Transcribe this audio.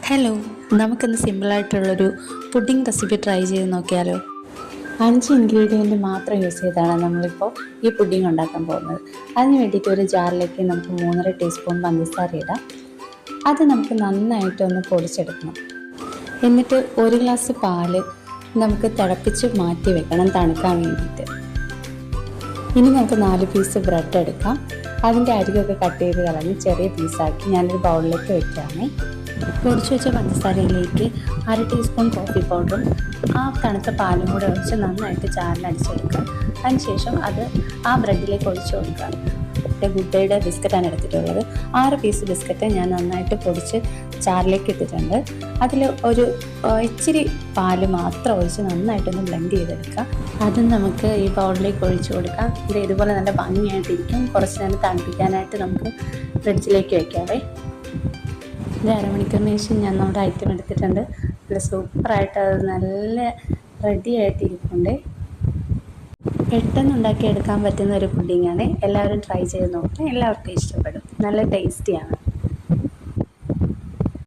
Hello, നമുക്കിന്ന് സിമ്പിളായിട്ടുള്ളൊരു pudding recipe try ചെയ്ത് നോക്കിയാലോ. 5 ഇൻഗ്രീഡിയൻറ്റ് മാത്രം യൂസ് ചെയ്താണ് നമ്മളിപ്പോൾ ഈ പുഡിംഗ് ഉണ്ടാക്കാൻ പോകുന്നത്. അതിന് വേണ്ടിയിട്ട് ഒരു ജാറിലേക്ക് നമുക്ക് 3.5 ടീസ്പൂൺ പഞ്ചസാര ഇടാം. അത് നമുക്ക് നന്നായിട്ടൊന്ന് പൊടിച്ചെടുക്കണം. എന്നിട്ട് 1 ഗ്ലാസ് പാല് നമുക്ക് തിളപ്പിച്ച് മാറ്റി വെക്കണം തണുക്കാൻ വേണ്ടിയിട്ട്. ഇനി നമുക്ക് 4 പീസ് ബ്രെഡ് എടുക്കാം. അതിൻ്റെ അരികൊക്കെ കട്ട് ചെയ്ത് കളഞ്ഞ് ചെറിയ പീസാക്കി ഞാനൊരു ബൗളിലേക്ക് വെക്കുകയാണ്. പൊടിച്ചു വെച്ച പഞ്ചസാരയിലേക്ക് 1/2 ടീസ്പൂൺ കോഫി പൗഡറും ആ തണുത്ത പാലും കൂടെ ഒഴിച്ച് നന്നായിട്ട് ചാറിലടിച്ചെടുക്കുക. അതിനുശേഷം അത് ആ ബ്രെഡിലേക്ക് ഒഴിച്ച് കൊടുക്കുക. ഗുഡ് ഡേയുടെ ബിസ്ക്കറ്റാണ് എടുത്തിട്ടുള്ളത്. 6 പീസ് ബിസ്ക്കറ്റ് ഞാൻ നന്നായിട്ട് പൊടിച്ച് ചാറിലേക്ക് ഇട്ടിട്ടുണ്ട്. അതിൽ ഒരു ഇച്ചിരി പാല് മാത്രം ഒഴിച്ച് നന്നായിട്ടൊന്ന് ബ്ലെൻഡ് ചെയ്തെടുക്കുക. അതും നമുക്ക് ഈ ബൗളിലേക്ക് ഒഴിച്ച് കൊടുക്കാം. ഇത് ഇതുപോലെ നല്ല ഭംഗിയായിട്ടിരിക്കും. കുറച്ച് നേരം തണുപ്പിക്കാനായിട്ട് നമുക്ക് ഫ്രിഡ്ജിലേക്ക് വയ്ക്കാവേ. ഒരു അരമണിക്കൂറിന് ശേഷം ഞാൻ നമ്മുടെ ഐറ്റം എടുത്തിട്ടുണ്ട്. നല്ല സൂപ്പറായിട്ട് അത് നല്ല റെഡി ആയിട്ടിരിക്കുന്നുണ്ട്. പെട്ടെന്ന് ഉണ്ടാക്കിയെടുക്കാൻ പറ്റുന്ന ഒരു പുഡിങ്ങാണ്. എല്ലാവരും ട്രൈ ചെയ്ത് നോക്കുക. എല്ലാവർക്കും ഇഷ്ടപ്പെടും. നല്ല ടേസ്റ്റിയാണ്.